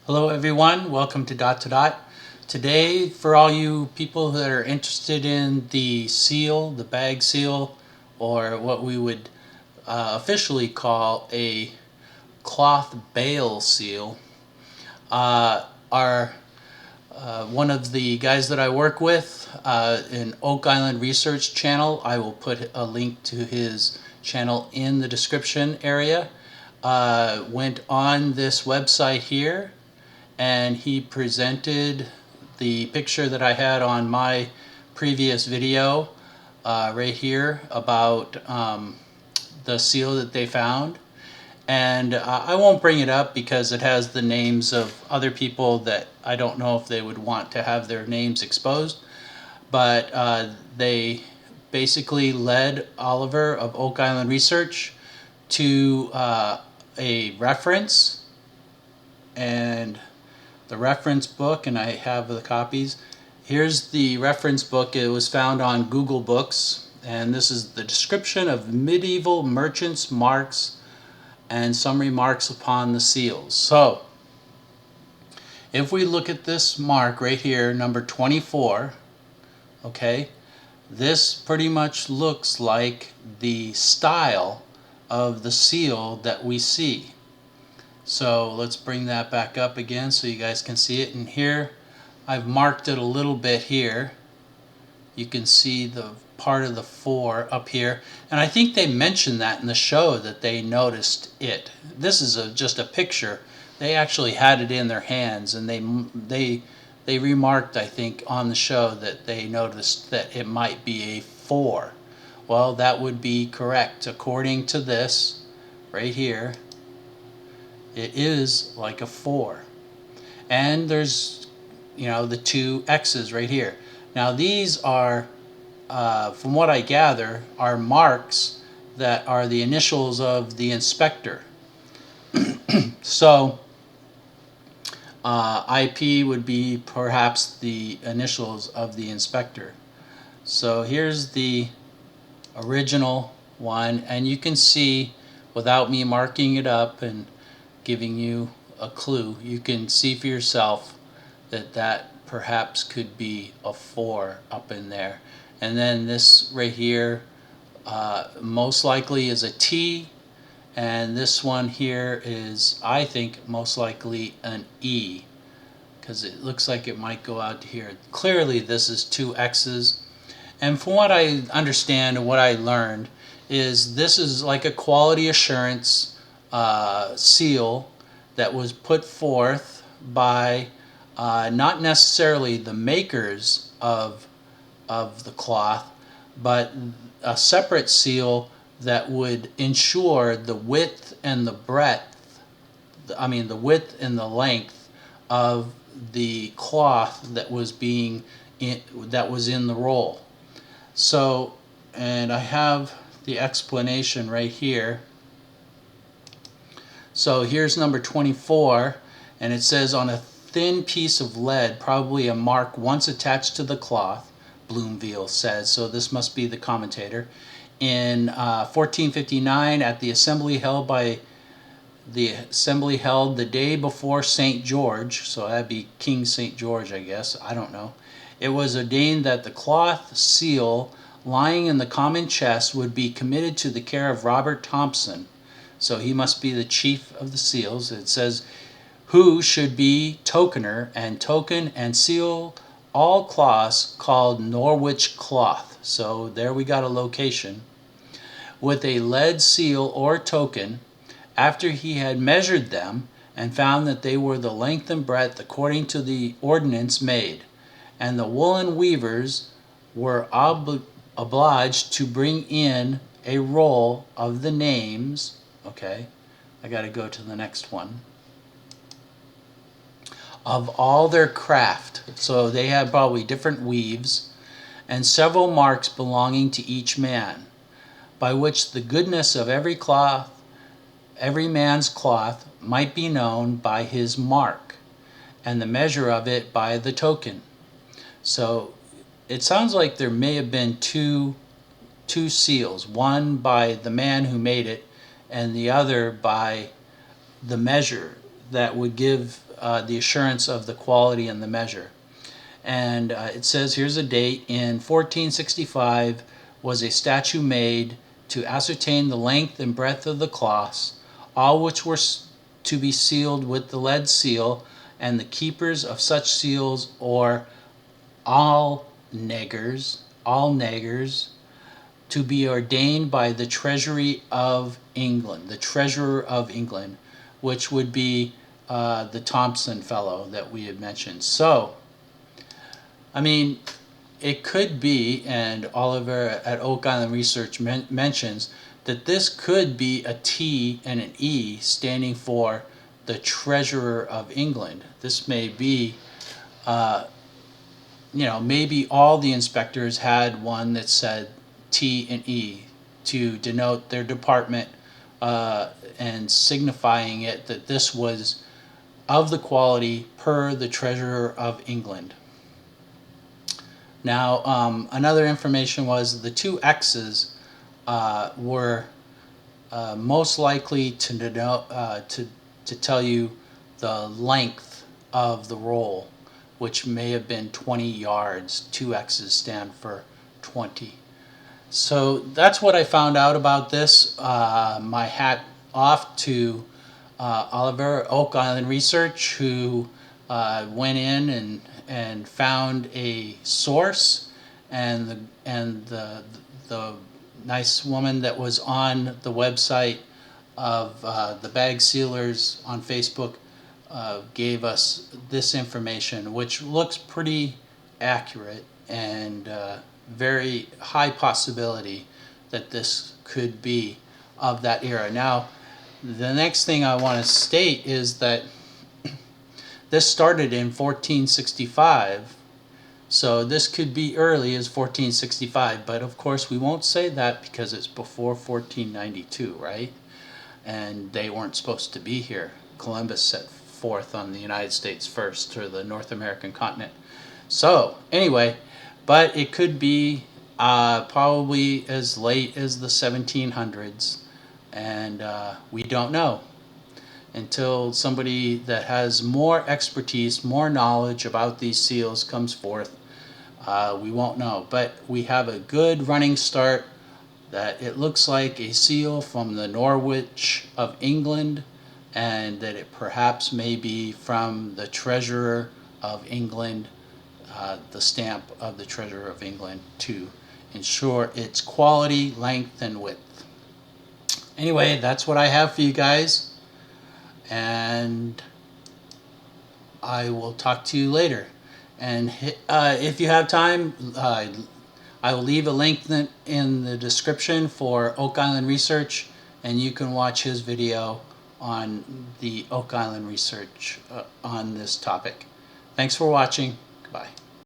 Hello everyone, welcome to Dot to Dot. Today, for all you people that are interested in the seal, the bag seal, or what we would officially call a cloth bale seal, are one of the guys that I work with in Oak Island Research Channel. I will put a link to his channel in the description area. Went on this website here and he presented the picture that I had on my previous video right here about the seal that they found. And I won't bring it up because it has the names of other people that I don't know if they would want to have their names exposed. But they basically led Oliver of Oak Island Research to a reference, and the reference book, and I have the copies. Here's the reference book. It was found on Google Books, and this is the description of medieval merchants' marks and some remarks upon the seals. So, if we look at this mark right here, number 24, okay, this pretty much looks like the style of the seal that we see. So let's bring that back up again so you guys can see it. And here I've marked it a little bit here. You can see the part of the 4 up here, and I think they mentioned that in the show that they noticed it. This is just a picture. They actually had it in their hands, and they remarked, I think, on the show that they noticed that it might be a 4. Well, that would be correct according to this right here. It is like a 4. And there's, the 2 X's right here. Now these are, from what I gather, are marks that are the initials of the inspector. So IP would be perhaps the initials of the inspector. So here's the original one, and you can see, without me marking it up and giving you a clue, you can see for yourself that that perhaps could be a 4 up in there. And then this right here most likely is a T, and this one here is, I think, most likely an E, because it looks like it might go out to here. Clearly this is 2 X's, and from what I understand and what I learned is this is like a quality assurance seal that was put forth by not necessarily the makers of the cloth, but a separate seal that would ensure the width and the breadth, the width and the length of the cloth that was in the roll. So, and I have the explanation right here. So here's number 24, and it says, on a thin piece of lead, probably a mark once attached to the cloth, Bloomfield says, so this must be the commentator, in 1459 at the assembly held the day before St. George, so that'd be King St. George, I guess, I don't know. It was ordained that the cloth seal lying in the common chest would be committed to the care of Robert Thompson. So he must be the chief of the seals. It says, who should be tokener and token and seal all cloths called Norwich cloth. So there we got a location. With a lead seal or token, after he had measured them and found that they were the length and breadth according to the ordinance made. And the woolen weavers were obliged to bring in a roll of the names. Okay, I got to go to the next one. Of all their craft. So they had probably different weaves, and several marks belonging to each man, by which the goodness of every man's cloth might be known by his mark, and the measure of it by the token. So it sounds like there may have been two seals, one by the man who made it, and the other by the measure that would give the assurance of the quality and the measure. And it says, here's a date, in 1465 was a statue made to ascertain the length and breadth of the cloths, all which were to be sealed with the lead seal, and the keepers of such seals, or all negers, to be ordained by the Treasury of England, the Treasurer of England, which would be the Thompson fellow that we had mentioned. So, I mean, it could be, and Oliver at Oak Island Research mentions that this could be a T and an E standing for the Treasurer of England. This may be, maybe all the inspectors had one that said T and E to denote their department, and signifying it that this was of the quality per the Treasurer of England. Now, another information was the two X's were most likely to denote, to tell you the length of the roll, which may have been 20 yards. Two X's stand for 20. So that's what I found out about this. My hat off to Oliver Oak Island Research, who went in and found a source, and the nice woman that was on the website of the bag sealers on Facebook gave us this information, which looks pretty accurate, and very high possibility that this could be of that era. Now, the next thing I want to state is that this started in 1465, so this could be early as 1465, but of course we won't say that because it's before 1492, right? And they weren't supposed to be here. Columbus set forth on the United States first, to the North American continent. So anyway, but it could be probably as late as the 1700s, and we don't know until somebody that has more expertise, more knowledge about these seals comes forth. We won't know, but we have a good running start that it looks like a seal from the Norwich of England, and that it perhaps may be from the Treasurer of England, the stamp of the Treasurer of England, to ensure its quality, length, and width. Anyway, that's what I have for you guys, and I will talk to you later. And if you have time, I will leave a link in the description for Oak Island Research, and you can watch his video on the Oak Island Research on this topic. Thanks for watching. Goodbye.